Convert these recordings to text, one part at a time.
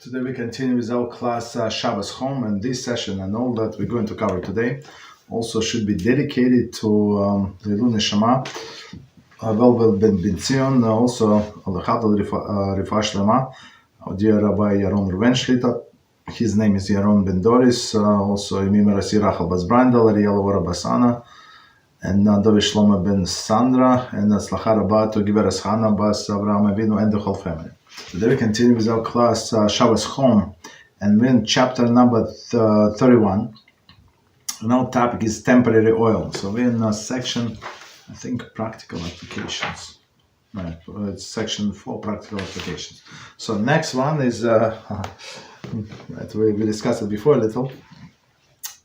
Today we continue with our class Shabbos Home, and this session and all that we're going to cover today also should be dedicated to the Ilun Neshama, LevLeib ben Zion, also Alechadol Rifah Shlema, our dear Rabbi Yaron Ruven Shlita. His name is Yaron ben Doris, also Yemim Rasi Rachel Bas Brandel, Ariel Vora Basana, and David Shlomo ben Sandra, and Tzlacha Rabba to Giberes Hana Bas Avraham Avinu and the whole family. Today we continue with our class Shabbos Home, and we're in chapter number 31. And our topic is temporary oil. So we're in section, I think, practical applications. Right, it's section 4, practical applications. So next one is, right, we discussed it before a little,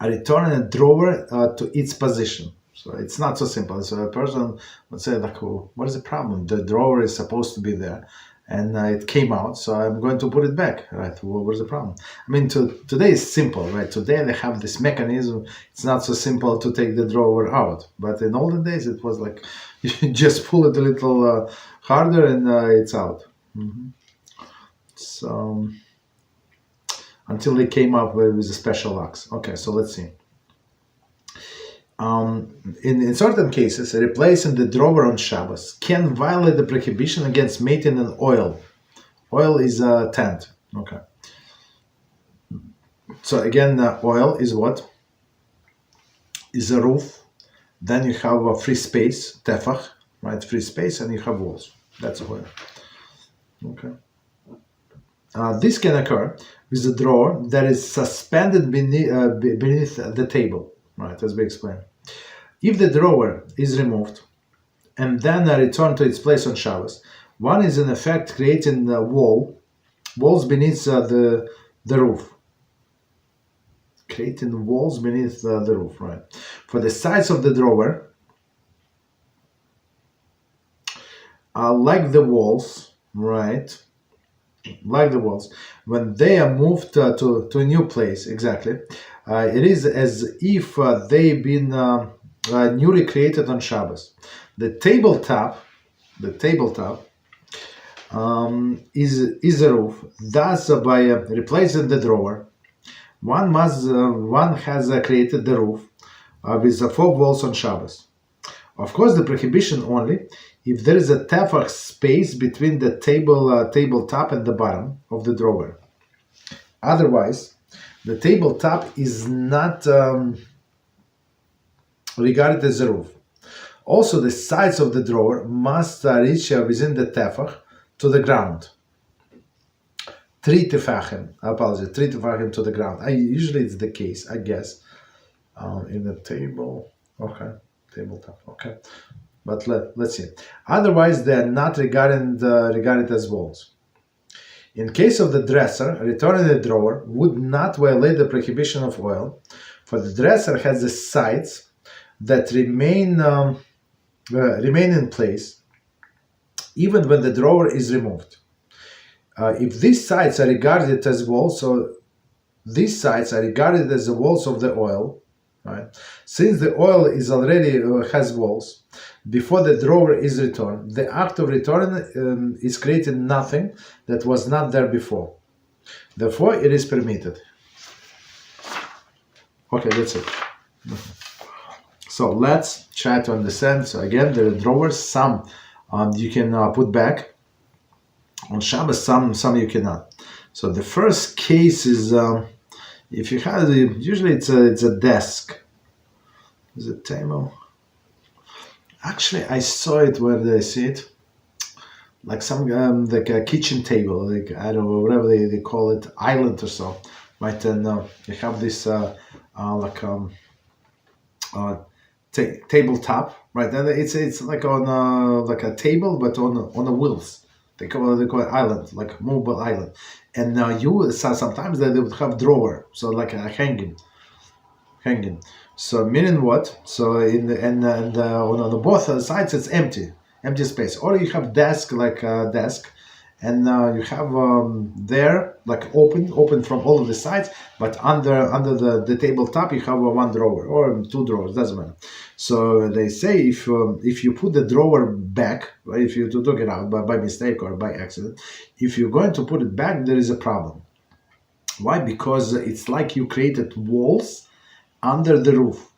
returning a drawer to its position. So it's not so simple. So a person would say, like, oh, what is the problem? The drawer is supposed to be there, and it came out, so I'm going to put it back, right? What was the problem? I mean, today is simple, right? Today they have this mechanism. It's not so simple to take the drawer out. But in olden days, it was like, you just pull it a little harder and it's out. So, until they came up with a special locks. Okay, so let's see. In certain cases, replacing the drawer on Shabbos can violate the prohibition against maintaining oil. Oil is a tent. Okay. So again, oil is what? Is a roof. Then you have a free space, tefach, right? Free space, and you have walls. That's oil. Okay. This can occur with a drawer that is suspended beneath the table. Right, as we explained. If the drawer is removed and then returned to its place on Shabbos, one is in effect creating walls beneath the roof. Creating walls beneath the roof, right? For the sides of the drawer, like the walls, right? Like the walls, when they are moved to a new place, exactly. It is as if they've been newly created on Shabbos. The tabletop is a roof. Thus, by replacing the drawer, one has created the roof with 4 walls on Shabbos. Of course, the prohibition only if there is a tefach space between the tabletop and the bottom of the drawer. Otherwise, the tabletop is not regarded as a roof. Also, the sides of the drawer must reach within the tefach to the ground. 3 tefachim, I apologize, 3 tefachim to the ground. Usually it's the case, I guess, in the table. Okay, tabletop, okay. But let's see. Otherwise, they are not regarded as walls. In case of the dresser, returning the drawer would not violate the prohibition of oil, for the dresser has the sides that remain in place even when the drawer is removed. If these sides are regarded as walls, so these sides are regarded as the walls of the oil, right? Since the oil is already has walls, before the drawer is returned, the act of returning is creating nothing that was not there before. Therefore, it is permitted. Okay, that's it. So let's try to understand. So again, there are drawers. Some you can put back on Shabbos. Some you cannot. So the first case is if you have usually it's a desk. Is it table? Actually, I saw it where they see it, like some like a kitchen table, like I don't know, whatever they call it, island or so, right? And you have this tabletop, right? And it's like on like a table, but on the wheels. They call it island, like mobile island. And sometimes they would have drawer, so like a hanging. So meaning what? So on the both sides it's empty space. Or you have desk, like a desk, and you have there like open from all of the sides, but under the tabletop you have 1 drawer or 2 drawers, doesn't matter. So they say if you put the drawer back, right, if you took it out by mistake or by accident, if you're going to put it back, there is a problem. Why? Because it's like you created walls under the roof,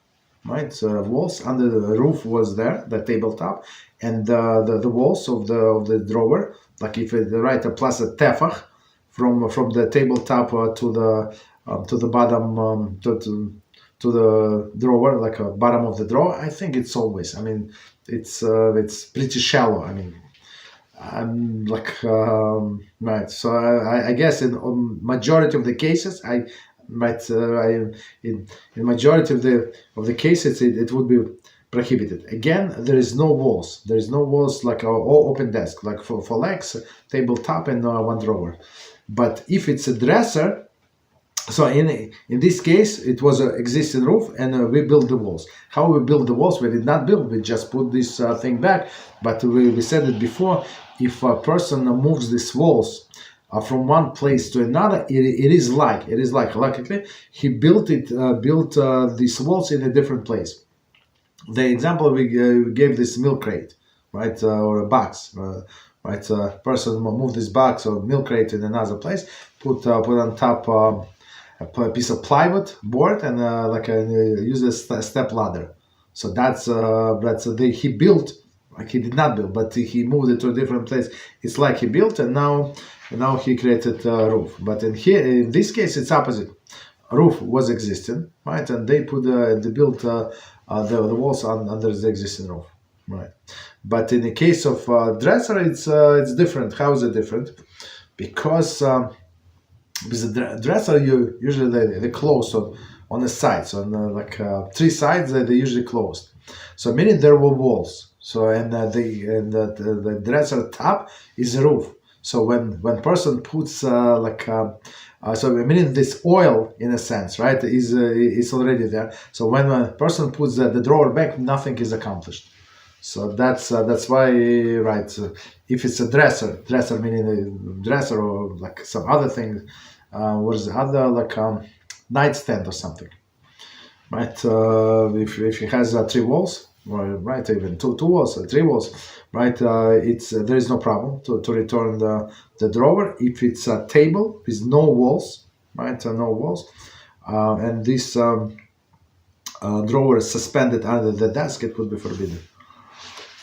right? So walls under the roof was there, the tabletop, and the walls of the drawer, like if it right plus a tefach from the tabletop to the bottom to the drawer, like a bottom of the drawer. I think it's always. I mean, it's pretty shallow. I mean, like right. So I guess in majority of the cases, in majority of the cases it would be prohibited. Again, there is no walls. There is no walls like all open desk, like for legs, tabletop, and one drawer. But if it's a dresser, so in this case, it was an existing roof, and we built the walls. How we built the walls? We did not build. We just put this thing back. But we said it before. If a person moves these walls from one place to another, it is like luckily he built these walls in a different place. The example we gave this milk crate, right, or a box. Right, person moved this box or milk crate in another place, put on top a piece of plywood board and use a step ladder. So that's he built, like he did not build, but he moved it to a different place. It's like he built, and now he created a roof. But in this case, it's opposite. A roof was existing, right, and they built the walls under the existing roof, right. But in the case of dresser, it's different. How is it different? Because with the dresser, you usually they close on the sides, on three sides they usually closed. So meaning there were walls. So and the dresser top is a roof. So when person puts so meaning this oil in a sense, right, is already there. So when a person puts the drawer back, nothing is accomplished. So that's why, right, if it's a dresser meaning a dresser or like some other thing, what is the other, nightstand or something, right? If it has three walls, or right, even two walls, three walls, right? There is no problem to return the drawer. If it's a table with no walls, right, no walls, and this drawer is suspended under the desk, it would be forbidden.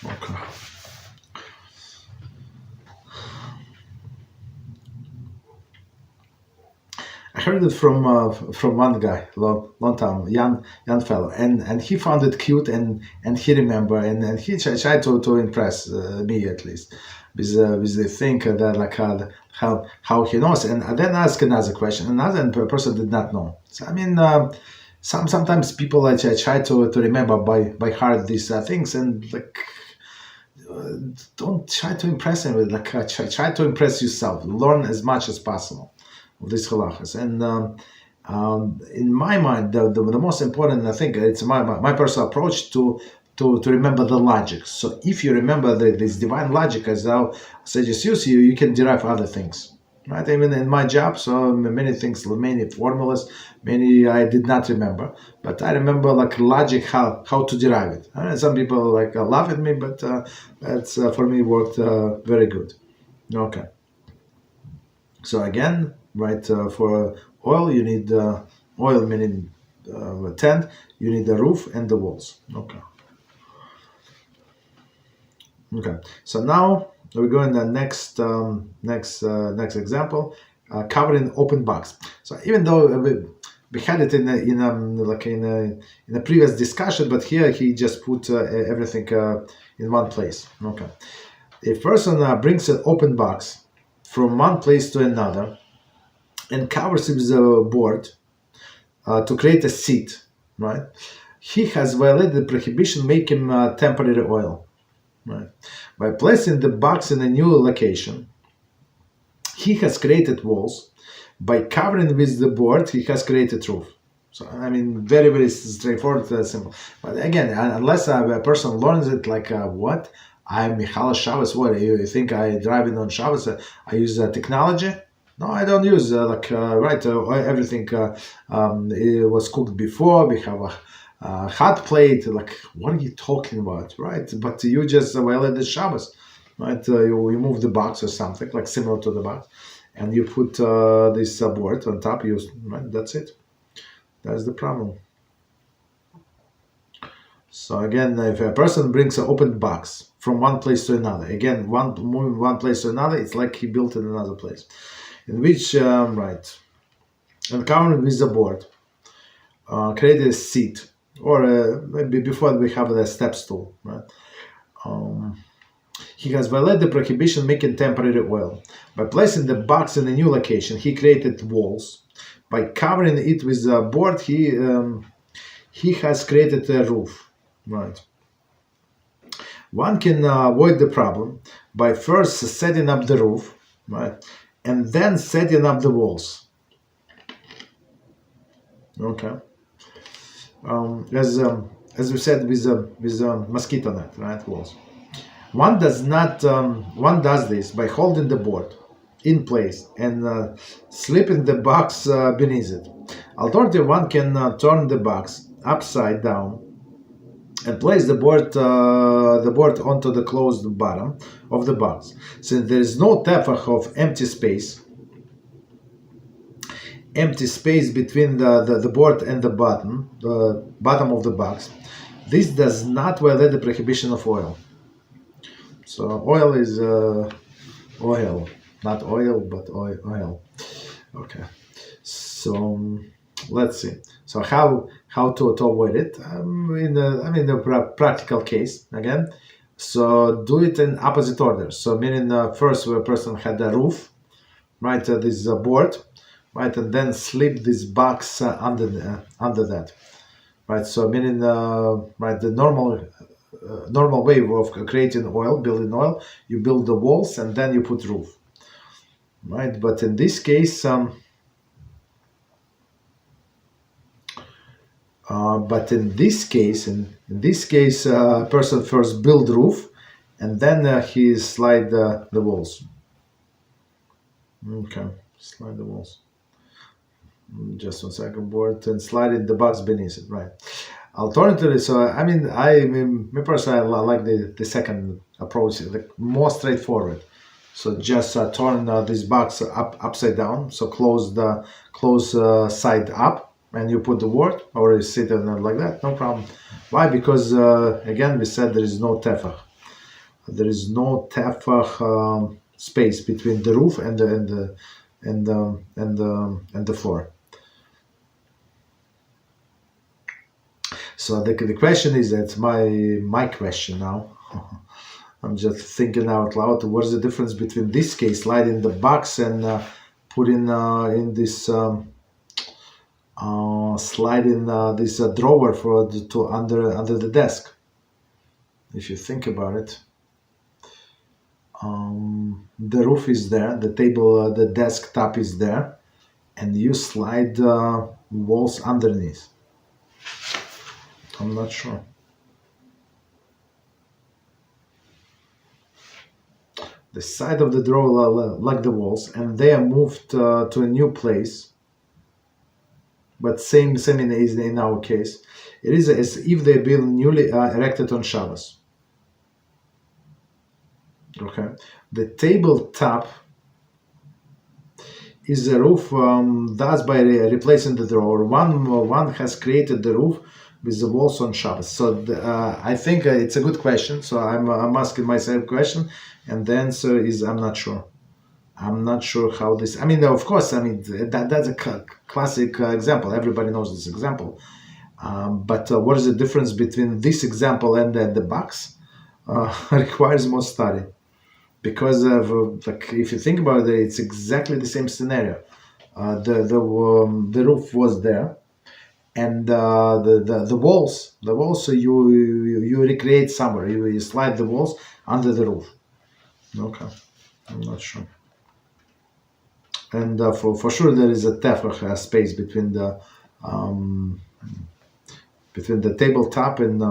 Okay. I heard it from one guy, long time, young fellow, and he found it cute, and he remember, and he tried to impress me at least, with the thing that how he knows, and then ask another question. Another person did not know. So I mean, sometimes people try to remember by heart these things, and don't try to impress him. Try to impress yourself. Learn as much as possible of these halachas. And in my mind, the most important, I think, it's my personal approach to remember the logic. So if you remember this divine logic, as I suggest you can derive other things. Right, even in my job, so many things, many formulas, many I did not remember, but I remember logic how to derive it. Some people laugh at me, but that's for me worked very good. Okay. So again, right, for oil you need oil meaning tent. You need the roof and the walls. Okay. Okay. So now we go in the next example, covering open box. So even though we had it in a previous discussion, but here he just put everything in one place. Okay, a person brings an open box from one place to another and covers it with a board to create a seat. Right, he has violated the prohibition, making temporary oil. Right. By placing the box in a new location, he has created walls. By covering with the board, he has created roof. So, I mean, very, very straightforward, simple. But again, unless a person learns it what? I'm Michal Shabbos, what? You think I driving on Shabbos? I use technology? No, I don't use, everything it was cooked before. We have a hot plate, what are you talking about, right? But you just violated Shabbos, right? You move the box or something, similar to the box. and you put this board on top. Right, that's it. That's the problem. So again, if a person brings an open box from one place to another, again, moving one place to another, it's like he built in another place. In which, right, encountering with the board, create a seat, or maybe before we have the step stool, right? He has violated the prohibition making temporary oil. By placing the box in a new location, he created walls. By covering it with a board, he has created a roof. Right. One can avoid the problem by first setting up the roof, right, and then setting up the walls. Okay. As we said with a mosquito net, right, walls. One does this by holding the board in place and slipping the box beneath it. Alternatively, one can turn the box upside down and place the board onto the closed bottom of the box. Since there is no tefach of empty space between the board and the bottom of the box, this does not violate the prohibition of oil. So oil is Ohel, not oil, but oil. Okay. So let's see. So how to avoid it? In the practical case again. So do it in opposite order. So meaning first a person had a roof, right? This board, right, and then slip this box under that, right? So meaning right, the normal way of creating oil, building oil, you build the walls and then you put roof, right? But in this case. In this case, person first build roof, and then he slide the walls. Okay, slide the walls. Just 1 second, board and slide in the box beneath it. Right. Alternatively, so me personally, I like the second approach, the more straightforward. So just turn this box upside down, so close side up. And you put the board, or you sit on it like that, no problem. Why? Because again, we said there is no tefach. There is no tefach space between the roof and the floor. So the question is, that's my question now. I'm just thinking out loud. What's the difference between this case, sliding the box, and putting in this? Sliding this drawer to under the desk. If you think about it, the roof is there, the table, the desktop is there, and you slide walls underneath. I'm not sure. The side of the drawer like the walls, and they are moved to a new place. But same in our case. It is as if they be newly erected on Shabbos. Okay. The tabletop is the roof. Thus, by replacing the drawer, one has created the roof with the walls on Shabbos. So I think it's a good question. So I'm asking myself a question, and the answer is I'm not sure. I'm not sure how this. Of course, that's a classic example. Everybody knows this example. But what is the difference between this example and the box? Requires more study, because if you think about it, it's exactly the same scenario. The roof was there, and the walls. So you recreate somewhere. You slide the walls under the roof. Okay, I'm not sure. And for sure there is a tefach space between the tabletop and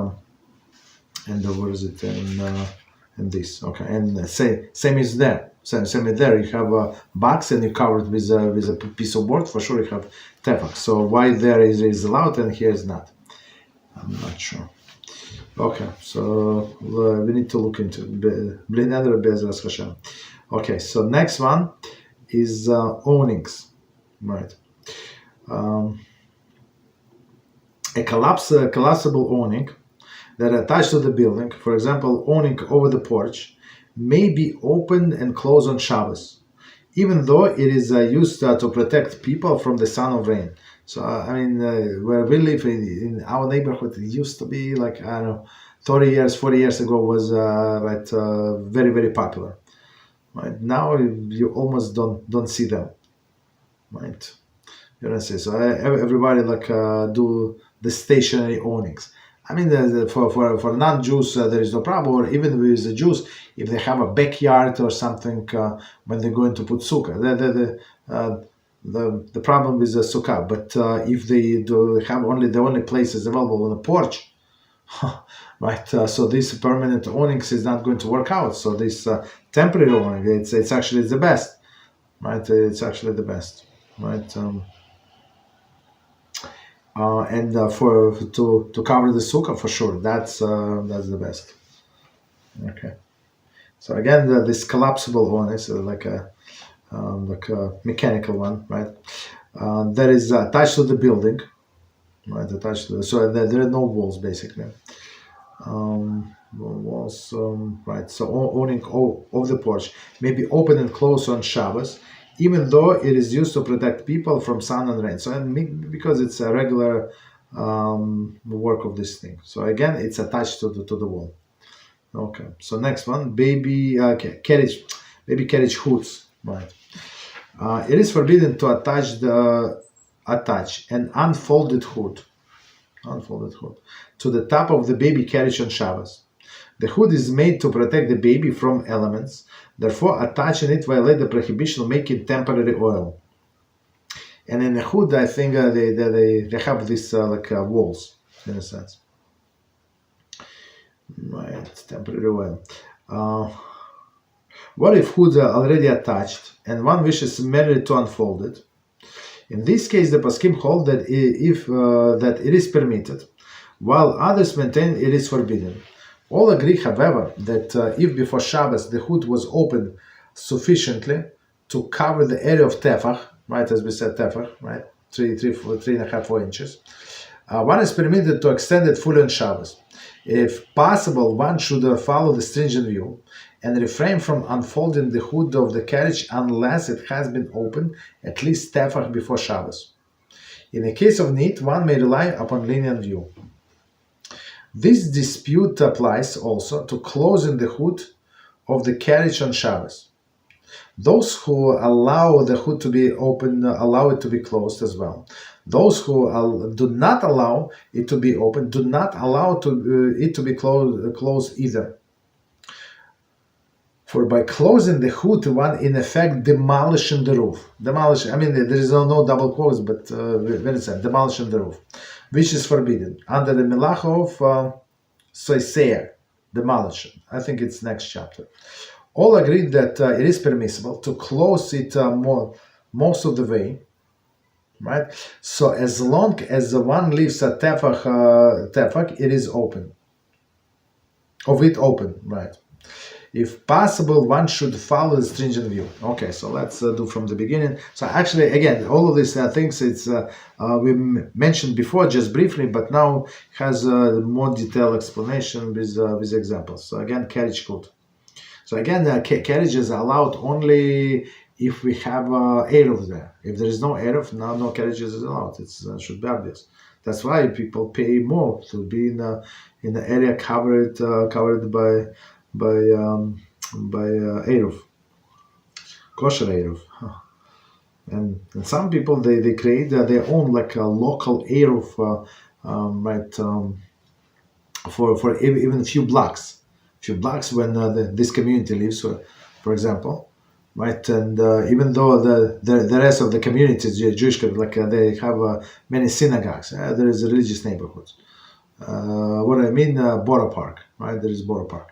what is it and this. Okay, and same is there. Same is there. You have a box and you cover it with a piece of board. For sure you have tefach. So why there is allowed and here is not? I'm not sure. Okay, so we need to look into BeEzrat, BeEzrat, HaShem. Okay, so next one is awnings, right? A collapsible awning that attached to the building, for example, awning over the porch, may be opened and closed on Shabbos, even though it is used to protect people from the sun or rain. So, where we live in our neighborhood, it used to be like, I don't know, 30 years, 40 years ago was very, very popular. Right? Now you almost don't see them. Right? You don't see. So everybody do the stationary awnings. For non-Jews, there is no problem. Or even with the Jews, if they have a backyard or something, when they're going to put Sukkah, the problem is the Sukkah. But if they do have the only places available on the porch, right? So this permanent awnings is not going to work out. So this temporary awning, it's actually the best, right? It's actually the best, right? And to cover the Sukkah for sure, that's the best. Okay. So again, this collapsible one is like a mechanical one, right? That is attached to the building, right? So there are no walls basically. Walls, right? So awning of the porch may be open and closed on Shabbos, even though it is used to protect people from sun and rain. So because it's a regular work of this thing. So again, it's attached to the wall. Okay. So next one, baby carriage hoods. Right. It is forbidden to attach an unfolded hood to the top of the baby carriage on Shabbos. The hood is made to protect the baby from elements. Therefore, attaching it violates the prohibition of making temporary oil. And in the hood, I think they have this walls, in a sense. Right, temporary oil. What if hoods are already attached and one wishes merely to unfold it? In this case, the Poskim hold that that it is permitted, while others maintain it is forbidden. All agree, however, that if before Shabbos the hood was opened sufficiently to cover the area of tefach, right, as we said, tefach, right, 3.5, 4 inches, one is permitted to extend it fully on Shabbos. If possible, one should follow the stringent view and refrain from unfolding the hood of the carriage unless it has been opened at least tefach before Shabbos. In the case of need, one may rely upon lenient view. This dispute applies also to closing the hood of the carriage on Shabbos. Those who allow the hood to be open allow it to be closed as well. Those who do not allow it to be open do not allow it to be closed either. For by closing the hood, one in effect demolishing the roof. There is no double quotes, but when it said demolishing the roof, which is forbidden under the Melachot of Soiseir, demolition. I think it's next chapter. All agree that it is permissible to close it most of the way, right? So as long as the one leaves a tefach, it is open. Of it open, right? If possible, one should follow the stringent view. Okay, so let's do from the beginning. So actually, again, all of these things it's we mentioned before just briefly, but now has a more detailed explanation with examples. So again, carriage code. So again, carriages are allowed only if we have Eruv there. If there is no Eruv, no carriages is allowed. It should be obvious. That's why people pay more to be in the area covered by Eruv, kosher Eruv. And some people they create their own a local Eruv, for even a few blocks when this community lives, for example, right? And even though the rest of the community is Jewish, they have many synagogues, there is a religious neighborhoods. What I mean, Borough Park, right? There is Borough Park,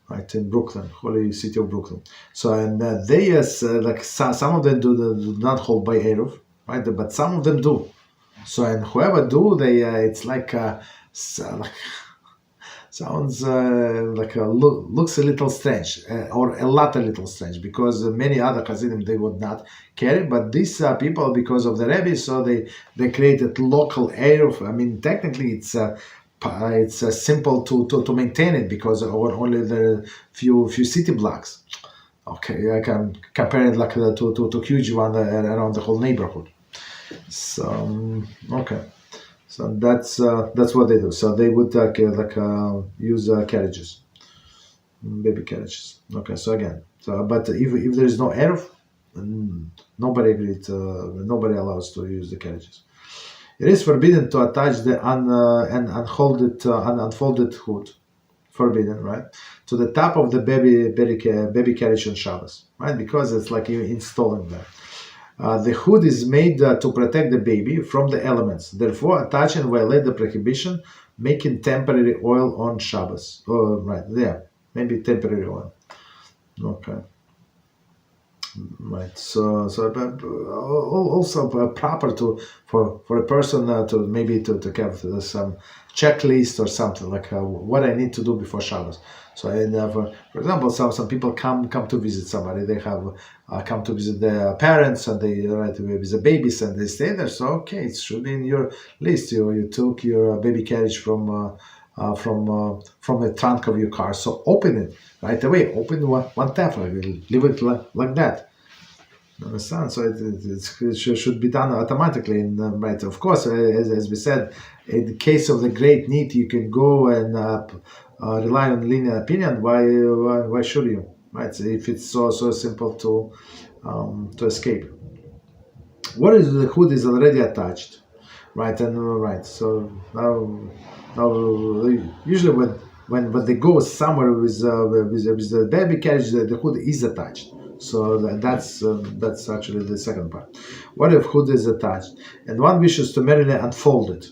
right, in Brooklyn, holy city of Brooklyn. So and they some of them do not hold by Eruv, right? But some of them do. So and whoever do, they it's sounds looks a little strange, or a little strange, because many other Hasidim they would not carry, but these people, because of the Rebbe, so they created local eruv. I mean, technically it's simple to maintain it, because only the few city blocks. Okay, I can compare it like to huge one around the whole neighborhood. So okay. So that's what they do. So they would use carriages, baby carriages. Okay. So again, but if there is no eruv, nobody agreed. Nobody allows to use the carriages. It is forbidden to attach the unfolded hood. Forbidden, right? To the top of the baby carriage on Shabbos, right? Because it's like you're installing that. The hood is made to protect the baby from the elements. Therefore, attach and violate the prohibition, making temporary oil on Shabbos. Oh, right there, maybe temporary oil. Okay. Right. So also proper for a person to maybe to have some checklist or something like what I need to do before Shabbos. So for example, some people come to visit somebody. They have come to visit their parents, and they with the babies, and they stay there. So okay, it should be in your list. You took your baby carriage from the trunk of your car. So open it right away. Open one tap. Leave it like that. Understand? So it should be done automatically. And right, of course, as we said, in the case of the great need, you can go and rely on linear opinion. Why should you? Right? So if it's so simple to escape. What is the hood is already attached, right? And right. So now usually when they go somewhere with the baby carriage, the hood is attached. So that's actually the second part. What if hood is attached and one wishes to merely unfold it?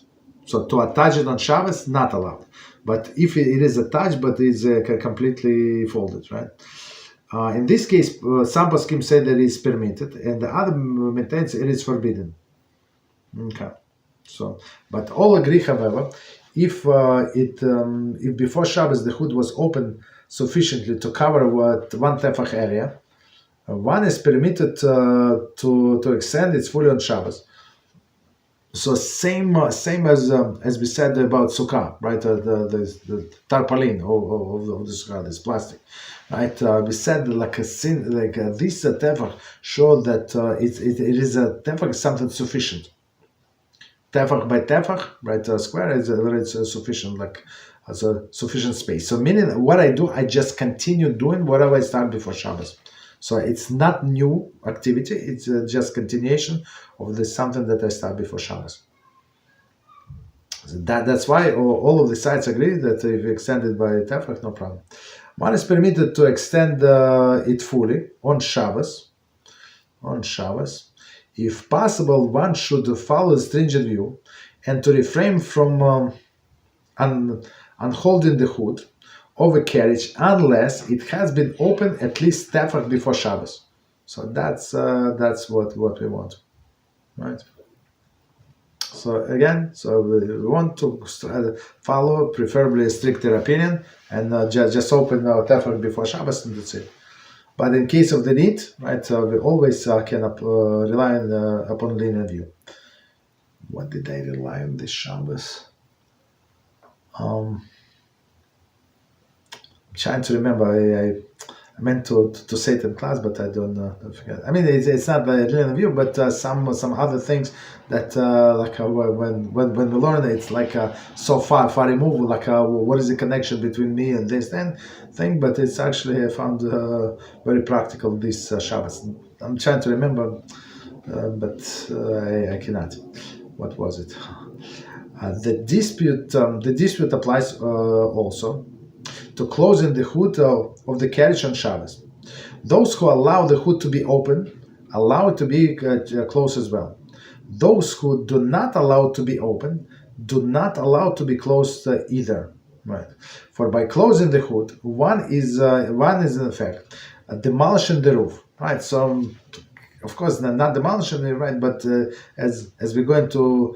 So to attach it on Shabbos, not allowed. But if it is attached but is completely folded, right? In this case, some poskim say that it is permitted, and the other maintains it is forbidden. Okay. So, but all agree, however, if before Shabbos the hood was open sufficiently to cover one tefach area, one is permitted to extend it fully on Shabbos. So same as we said about Sukkah, right? The tarpaulin of the Sukkah, this plastic, right? We said this tefach showed that it is a tefach something sufficient. Tefach by tefach, right? Square is sufficient, as a sufficient space. So meaning, what I do, I just continue doing whatever I start before Shabbos. So it's not new activity; it's just continuation of something that I start before Shabbos. So that's why all of the sides agree that if you extend it by tefach, no problem. One is permitted to extend it fully on Shabbos. On Shabbos, if possible, one should follow the stringent view and to refrain from unholding the hood of a carriage unless it has been opened at least tefach before Shabbos. So that's what we want, right? So again, we want to follow preferably a stricter opinion and just open our tefach before Shabbos, and that's it. But in case of the need, right, we always can rely upon linear view. What did I rely on this Shabbos? Trying to remember. I meant to say it in class, but I don't forget. I mean, it's not the linear view, but some other things that when we learn it, it's so far removed. What is the connection between me and this thing? But it's actually I found very practical this Shabbos. I'm trying to remember, but I cannot. What was it? The dispute applies also to closing the hood of the carriage on Shabbos. Those who allow the hood to be open, allow it to be closed as well. Those who do not allow it to be open, do not allow it to be closed either. Right? For by closing the hood, one is in effect demolishing the roof. Right? So, of course, not demolishing it, right? But as we're going to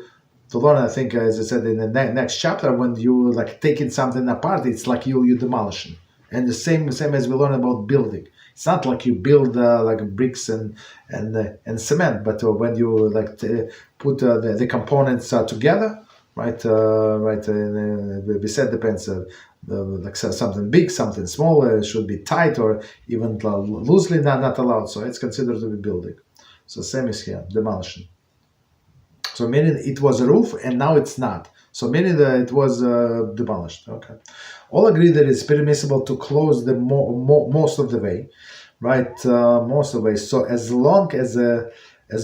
to learn. I think, as I said in the next chapter, when you like taking something apart, it's like you demolishing. And the same as we learn about building. It's not like you build like bricks and cement, but when you like put the components together, right? We said depends. Like something big, something small should be tight or even loosely not allowed. So it's considered to be building. So same is here, demolition. So meaning it was a roof and now it's not. So meaning that it was demolished. Okay. All agree that it's permissible to close the most of the way, right? Most of the way. So as long as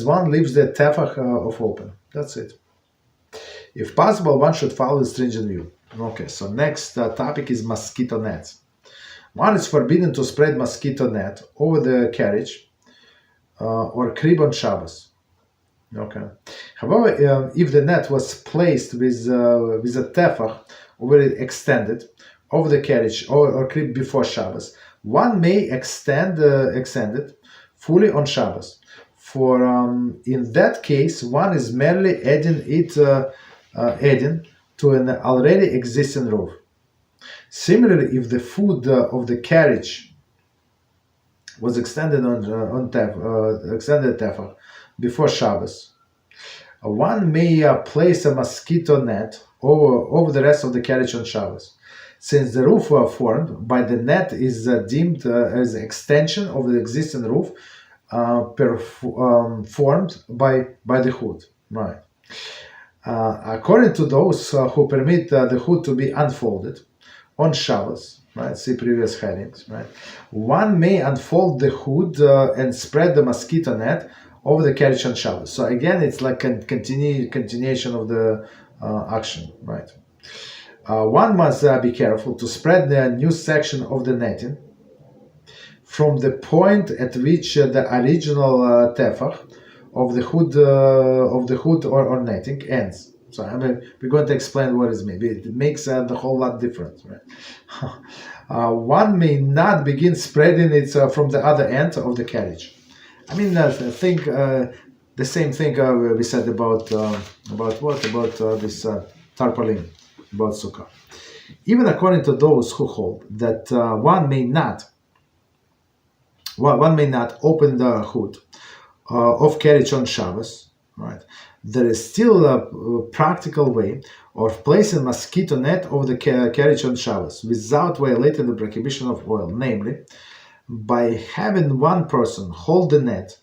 one leaves the tefach of open. That's it. If possible, one should follow the stringent view. Okay, so next topic is mosquito nets. One is forbidden to spread mosquito net over the carriage or crib on Shabbos. Okay. However, if the net was placed with a tefach already extended over the carriage or crib before Shabbos, one may extend it fully on Shabbos. For in that case, one is merely adding to an already existing roof. Similarly, if the foot of the carriage was extended extended tefach before Shabbos, one may place a mosquito net over the rest of the carriage on Shabbos. Since the roof formed by the net is deemed as an extension of the existing roof formed by the hood. Right. According to those who permit the hood to be unfolded on Shabbos, right? See previous headings, right? One may unfold the hood and spread the mosquito net over the carriage on Shabbos. So again, it's like a continuation of the action, right? One must be careful to spread the new section of the netting from the point at which the original tefach of the hood or netting ends. So I mean, we're going to explain what it means. It makes the whole lot different, right? One may not begin spreading it from the other end of the carriage. I mean, I think the same thing we said about this tarpaulin, about Sukkah. Even according to those who hold that one may not open the hood of carriage on Shabbos, right? There is still a practical way of placing mosquito net over the carriage on Shabbos without violating the prohibition of oil, namely by having one person hold the net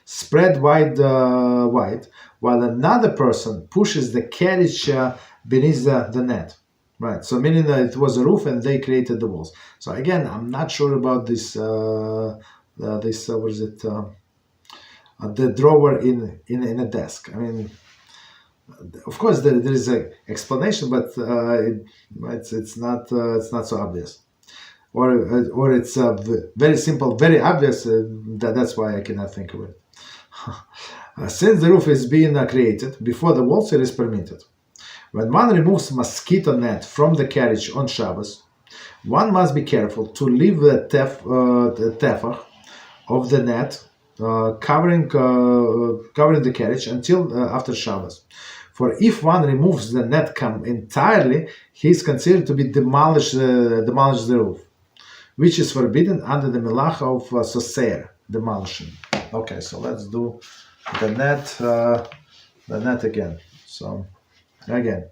spread wide, while another person pushes the carriage beneath the net. Right, so meaning that it was a roof and they created the walls. So again, I'm not sure about this. What is it? The drawer in a desk. I mean, of course there is an explanation, but it's not so obvious, or it's very simple, very obvious. That's why I cannot think of it. Since the roof is being created before the walls, it is permitted. When one removes mosquito net from the carriage on Shabbos, one must be careful to leave the tefach of the net covering the carriage until after Shabbos. For if one removes the net entirely, he is considered to be demolish the roof, which is forbidden under the Melachot of Soser, demolition. Okay, so let's do the net again. So again,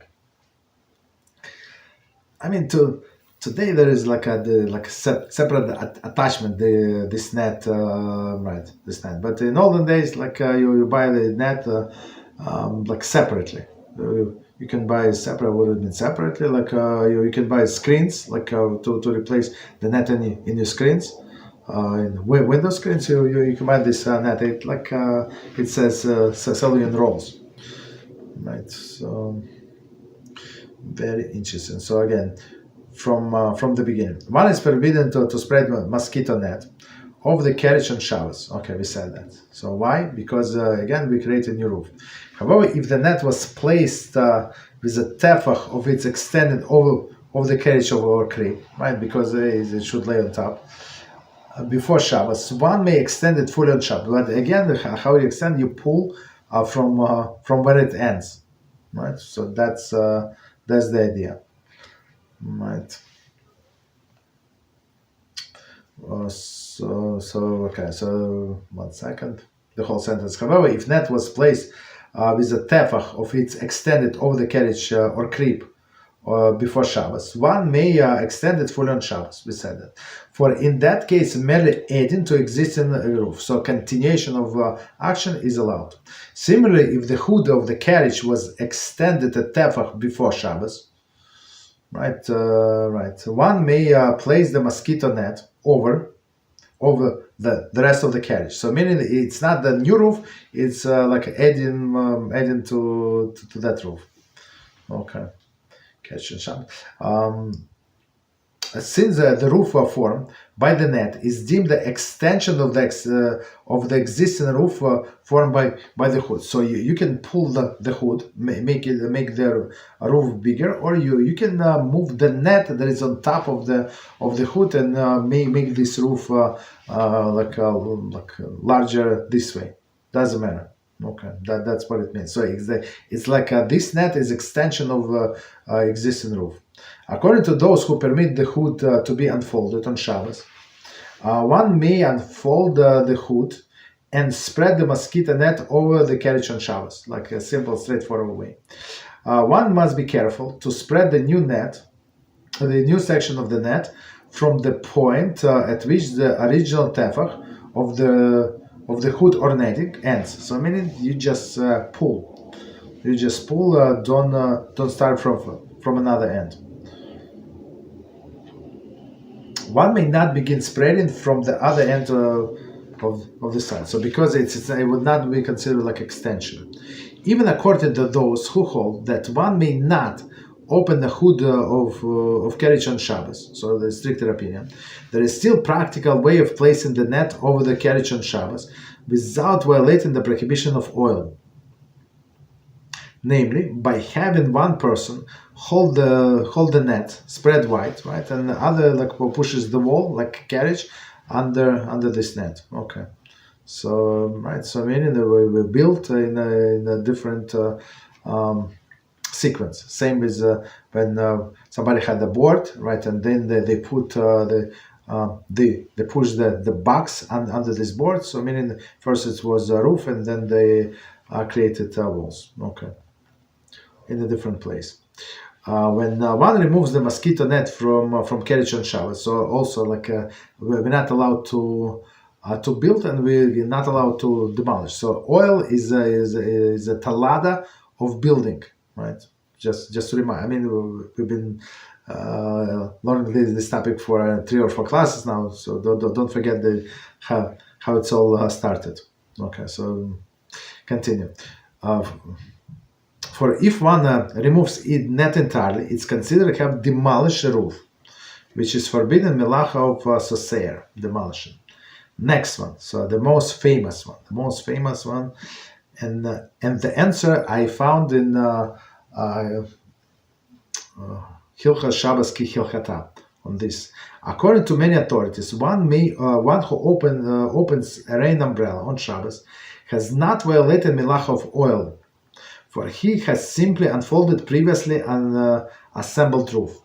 I mean today there is like a separate attachment, this net, right? This net. But in olden days, like you buy the net like separately. You can buy separate. Would have been separately. Like you can buy screens, like to replace the net in your screens. In window screens, you can buy this net. It says selling in rolls, right? So very interesting. So again, from the beginning, one is forbidden to spread mosquito net over the carriage on Shabbos. Okay, we said that. So why? Because again, we create a new roof. However, if the net was placed with a tefach of its extended over the carriage or crib, right? Because it should lay on top before Shabbos, one may extend it fully on Shabbos. But again, how you extend, you pull from where it ends, right? So that's the idea, right? So 1 second. The whole sentence. However, if net was placed with a tefach of its extended over the carriage or creep before Shabbos, one may extend it fully on Shabbos. We said that. For in that case, merely adding to existing roof, so continuation of action is allowed. Similarly, if the hood of the carriage was extended a tefach before Shabbos, right, one may place the mosquito net over the rest of the carriage. So meaning it's not the new roof, it's like adding to that roof. Okay. Catch and Shabbat. Since the roof formed by the net is deemed the extension of the existing roof formed by the hood, so you can pull the hood, make the roof bigger, or you can move the net that is on top of the hood and make this roof like larger this way. Doesn't matter. Okay, that's what it means. So it's like this net is extension of existing roof. According to those who permit the hood to be unfolded on Shabbos, one may unfold the hood and spread the mosquito net over the carriage on Shabbos, like a simple, straightforward way. One must be careful to spread the new new section of the net from the point at which the original tefach of the hood or netting ends. So meaning you just pull. You just pull. Don't start from another end. One may not begin spreading from the other end of the side. So because it would not be considered like extension. Even according to those who hold that one may not open the hood of carriage on Shabbos, so the stricter opinion, there is still practical way of placing the net over the carriage on Shabbos without violating the prohibition of oil. Namely, by having one person hold the net spread wide, right, and the other pushes the wall like carriage under this net. Okay, so so meaning that we built in a different sequence. Same as when somebody had the board, right, and then they put they push the box under this board. So meaning first it was a roof, and then they created walls. Okay, in a different place. When one removes the mosquito net from carriage on Shabbos, so also we're not allowed to build, and we're not allowed to demolish. So oil is a talada of building, right? Just to remind. I mean, we've been learning this topic for 3 or 4 classes now, so don't forget how it's all started. Okay, so continue. For if one removes it net entirely, it's considered to have demolished a roof, which is forbidden melacha of soseir, demolition. Next one, so the most famous one, and the answer I found in Hilchas Shabbos ki Hilchata on this. According to many authorities, one who opens a rain umbrella on Shabbos has not violated melacha of oil, for he has simply unfolded previously an assembled roof.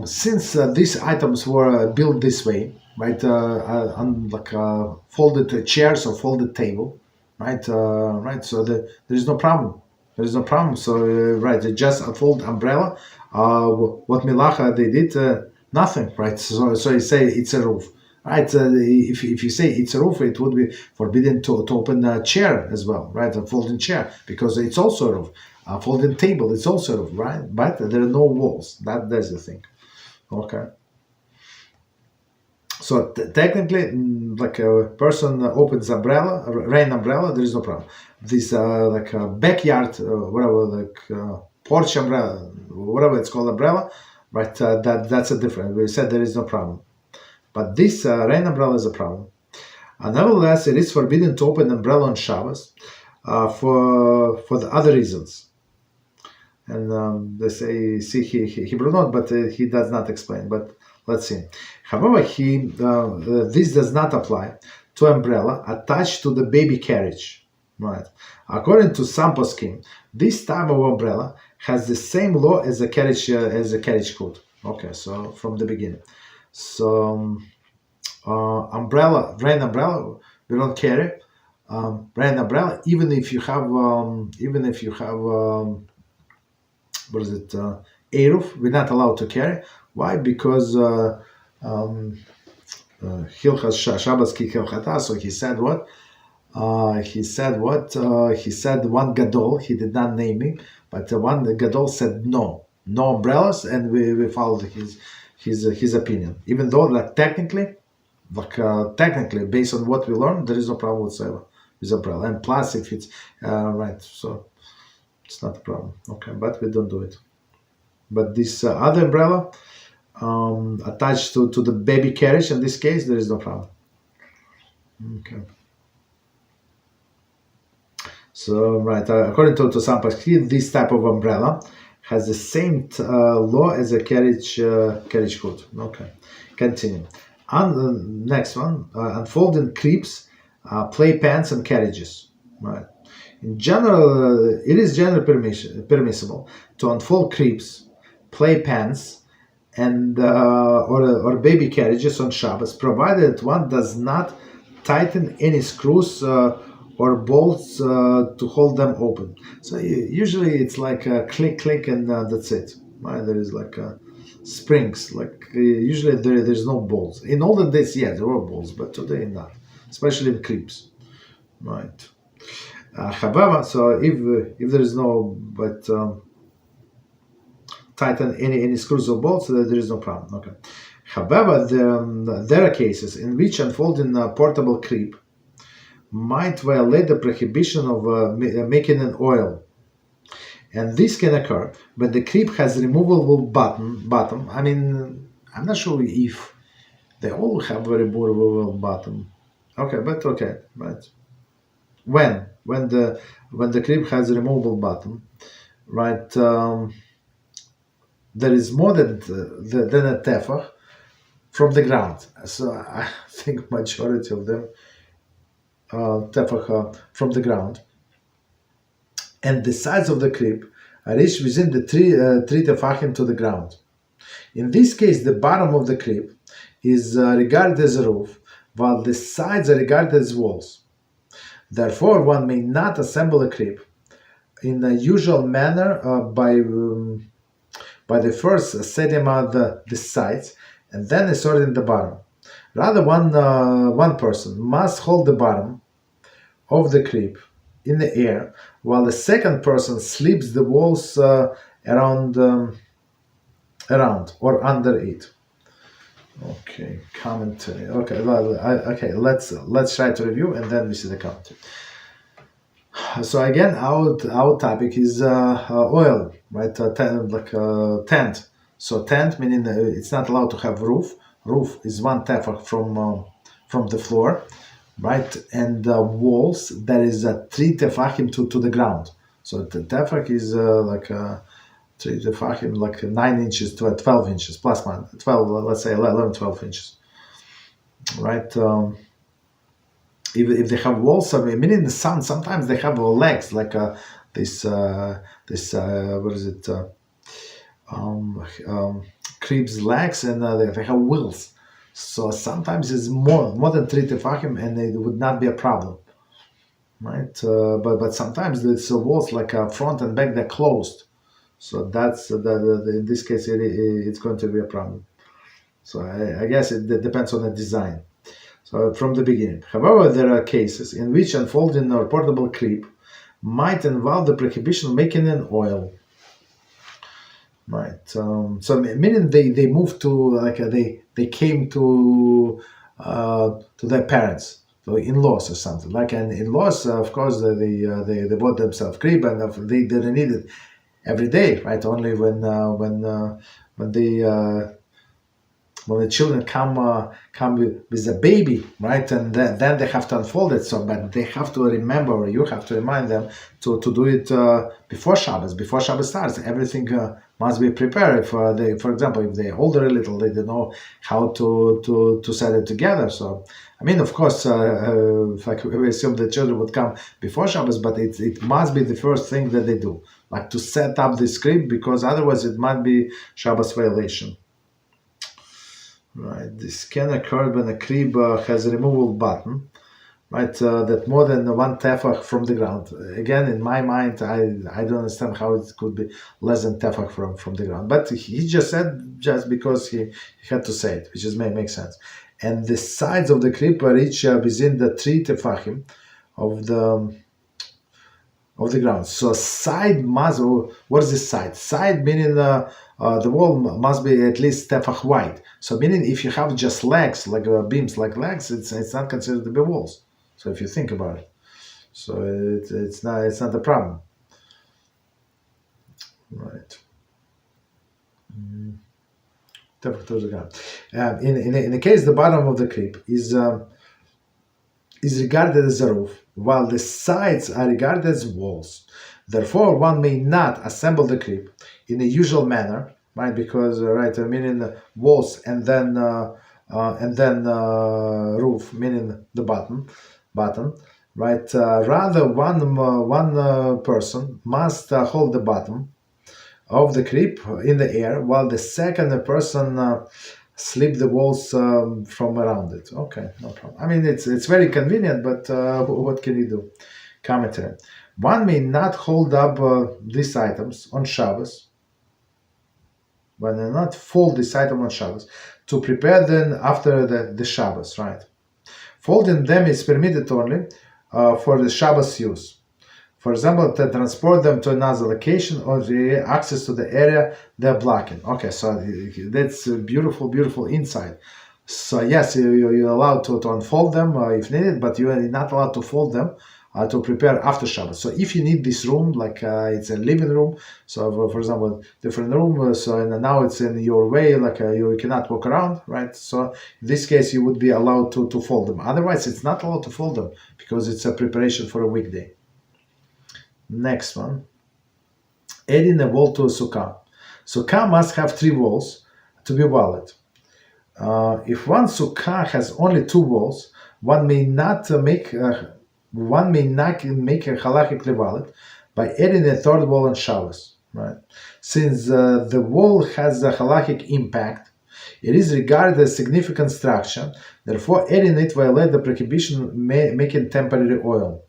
Since these items were built this way, right, on folded chairs or folded table, right, so there is no problem. There is no problem. So they just unfold umbrella. What melacha they did, nothing, right? So you say it's a roof. Right, if you say it's a roof, it would be forbidden to open a chair as well, right? A folding chair, because it's also a roof. A folding table, it's also a roof, right? But there are no walls. That's the thing. Okay. So technically, like a person opens umbrella, rain umbrella, there is no problem. This like a backyard, whatever, porch umbrella, whatever it's called, umbrella, right? That's a different. We said there is no problem. But this rain umbrella is a problem. Nevertheless, it is forbidden to open umbrella on Shabbos for the other reasons. And they say, see Hebrew note, but he does not explain. But let's see. However, this does not apply to umbrella attached to the baby carriage. Right. According to some poskim, this type of umbrella has the same law as a carriage code. Okay, so from the beginning. So umbrella, rain umbrella, we don't carry. Rain umbrella, even if you have what is it, Eruv, we're not allowed to carry. Why? Because Hilchas Shabbos ki Hilchata. So he said what? He said one gadol. He did not name him, but one gadol said no umbrellas, and we followed his opinion. Even though that technically, based on what we learned, there is no problem whatsoever with umbrella. And plus, if it's right, so it's not a problem. Okay, but we don't do it. But this other umbrella attached to the baby carriage, in this case, there is no problem. Okay. So, right, according to some poskim, this type of umbrella has the same law as a carriage code. Okay, continue. And the next one, unfolding cribs, playpens, and carriages. Right. In general, it is generally permissible to unfold cribs, playpens, and or baby carriages on Shabbos, provided that one does not tighten any screws or bolts to hold them open. So usually it's like a click, and that's it. Right? There is like springs. Like usually there's no bolts. In olden days, yeah, there were bolts, but today not, especially in cribs. Right. However, so if there is no tighten any screws or bolts, there is no problem. Okay. However, there are cases in which unfolding a portable crib might violate the prohibition of making an oil, and this can occur when the crib has removable bottom. I mean, I'm not sure if they all have a removable bottom. Okay, but okay, right. When the crib has a removable bottom, right? There is more than a tefach from the ground. So I think majority of them tefach from the ground, and the sides of the crib are reached within the three tefachim to the ground. In this case, the bottom of the crib is regarded as a roof, while the sides are regarded as walls. Therefore, one may not assemble a crib in the usual manner by the first setting out the sides and then assorting the bottom. Rather, one person must hold the bottom of the crib in the air, while the second person slips the walls around or under it. Okay, commentary. Okay, let's try to review and then we see the commentary. So again, our topic is oil, right? Tent. So tent meaning it's not allowed to have roof. Roof is one tefach from the floor, right? And walls, there is a 3 tefachim to the ground. So the tefach is 3 tefachim, like 9 inches to 12 inches, plus 12, let's say 11, 12 inches, right? If they have walls, I mean in the sun, sometimes they have legs, like this what is it? Cribs legs, and they have wheels. So sometimes it's more than 3 tefachim, and it would not be a problem, right? But sometimes it's walls like front and back, they're closed. So that's in this case it's going to be a problem. So I guess it depends on the design. So from the beginning. However, there are cases in which unfolding a portable crib might involve the prohibition of making an oil. Right. So meaning they moved to they came to their parents, so in-laws or something. Like an in-laws, of course, they bought themselves crib, and they didn't need it every day, right? Only when they when the children come with a baby, right, and then they have to unfold it. So, but they have to remember, or you have to remind them to do it before Shabbos. Before Shabbos starts, everything must be prepared. If they, for example, if they're older a little, they don't know how to set it together. So, I mean, of course, like we assume the children would come before Shabbos, but it must be the first thing that they do, like to set up the script, because otherwise it might be Shabbos violation. Right, this can occur when a crib has a removable button, right, that more than one tefach from the ground. Again, in my mind, I don't understand how it could be less than tefach from the ground. But he just said just because he had to say it, which just makes sense. And the sides of the crib reach within the 3 tefachim of the ground. So side must, what is the side? Side meaning the wall must be at least tefach wide. So meaning if you have just legs, like beams like legs, it's not considered to be walls. So if you think about it, so it's not a problem, right? Tefach towards the ground. In the case the bottom of the crib is regarded as a roof, while the sides are regarded as walls. Therefore, one may not assemble the crib in the usual manner, right? Because meaning walls and then roof, meaning the bottom, right? Rather, one person must hold the bottom of the crib in the air, while the second person slip the walls from around it. Okay, no problem. I mean, it's very convenient, but what can you do? Commentary. One may not hold up these items on Shabbos. One may not fold this item on Shabbos to prepare them after the Shabbos, right? Folding them is permitted only for the Shabbos use. For example, to transport them to another location or the access to the area they're blocking. Okay, so that's a beautiful insight. So yes, you're allowed to unfold them if needed, but you are not allowed to fold them to prepare after Shabbat. So if you need this room, like it's a living room, so for example, different room, so and now it's in your way, like you cannot walk around, right? So in this case, you would be allowed to fold them. Otherwise, it's not allowed to fold them because it's a preparation for a weekday. Next one, adding a wall to a sukkah. Sukkah must have 3 walls to be valid. If one sukkah has only 2 walls, one may not make a halachically valid by adding a 3rd wall on Shabbos. Right? Since the wall has a halachic impact, it is regarded as significant structure. Therefore, adding it violates the prohibition making temporary oil.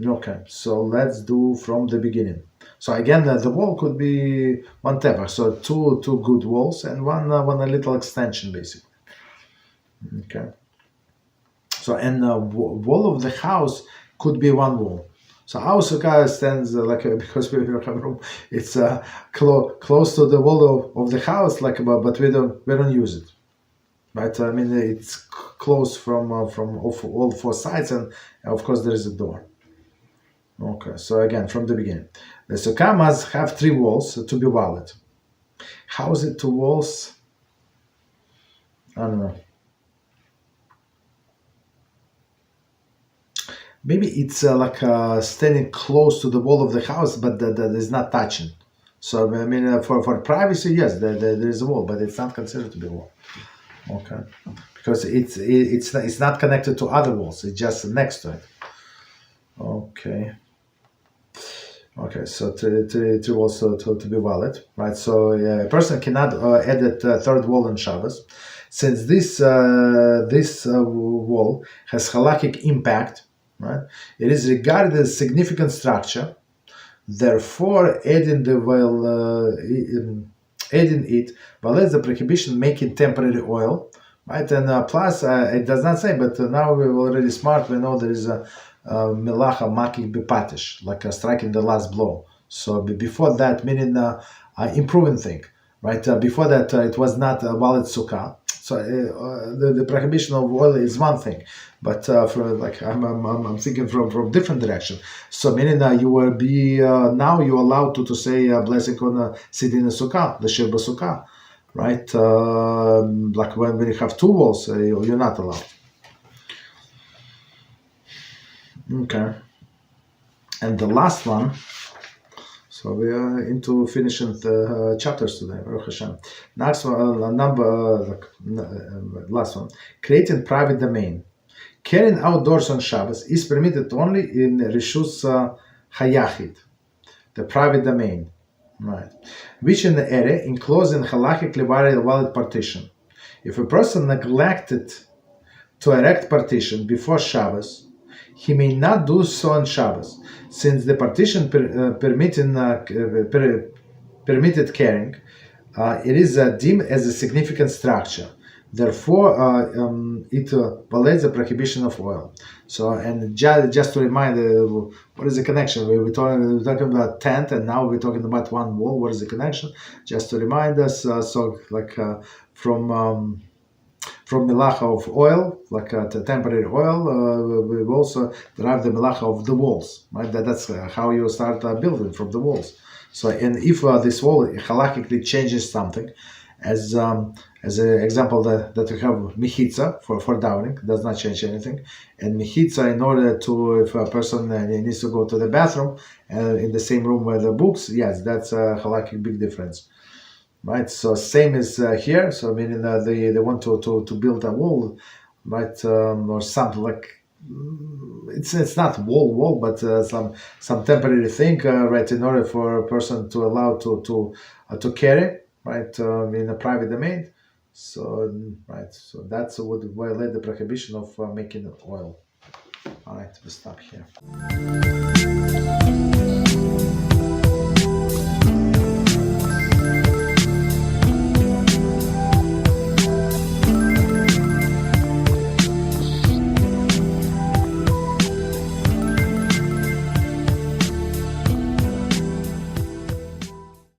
Okay, so let's do from the beginning. So again, the wall could be 1 tefach, so two good walls and one a little extension, basically. Okay. So and wall of the house could be 1 wall. So our sukkah stands because we don't have room. It's close to the wall of the house, but we don't use it, right? I mean, it's close from all 4 sides, and of course there is a door. Okay, so again, from the beginning. The sukkah must have 3 walls to be valid. How is it 2 walls? I don't know. Maybe it's standing close to the wall of the house, but that is not touching. So, I mean, for privacy, yes, there is a wall, but it's not considered to be a wall. Okay, because it's not connected to other walls. It's just next to it. Okay, so 3 walls to be valid, right? So a person cannot add a 3rd wall on Shabbos, since this wall has halachic impact, right? It is regarded as significant structure. Therefore, adding it violates the prohibition making temporary oil, right? And plus, it does not say, but now we're already smart. We know there is a melacha makik bepatish, like striking the last blow. So before that, meaning improving thing, right? Before that, it was not a valid sukkah. So the prohibition of oil is one thing, but I'm thinking from different direction. So meaning you will be now you're allowed to say blessing on sitting in the sukkah, the Shiur sukkah. right? Like when you have two walls, you're not allowed. Okay. And the last one, so we are into finishing the chapters today, Baruch Hashem. Next one, last one, creating private domain. Carrying outdoors on Shabbos is permitted only in Rishus Hayachid, the private domain, right? Which in the area enclosed in halachically valid partition. If a person neglected to erect partition before Shabbos, he may not do so on Shabbos, since the partition permitted carrying, it is deemed as a significant structure. Therefore, it violates the prohibition of oil. So, and just to remind, what is the connection? We're talking about tent, and now we're talking about one wall. What is the connection? Just to remind us, from melacha of oil, like the temporary oil, we've also derived the melacha of the walls, right? That's how you start building, from the walls. So, and if this wall halachically changes something, as an example that we have mechitza for downing, does not change anything, and mechitza, in order to, if a person needs to go to the bathroom in the same room with the books, yes, that's a halakhic big difference. Right, so same as here. So meaning that they want to build a wall, right, or something like it's not wall, but some temporary thing, right, in order for a person to allow to carry, right, in a private domain. So right, so that's would violate the prohibition of making oil. All right, we stop here.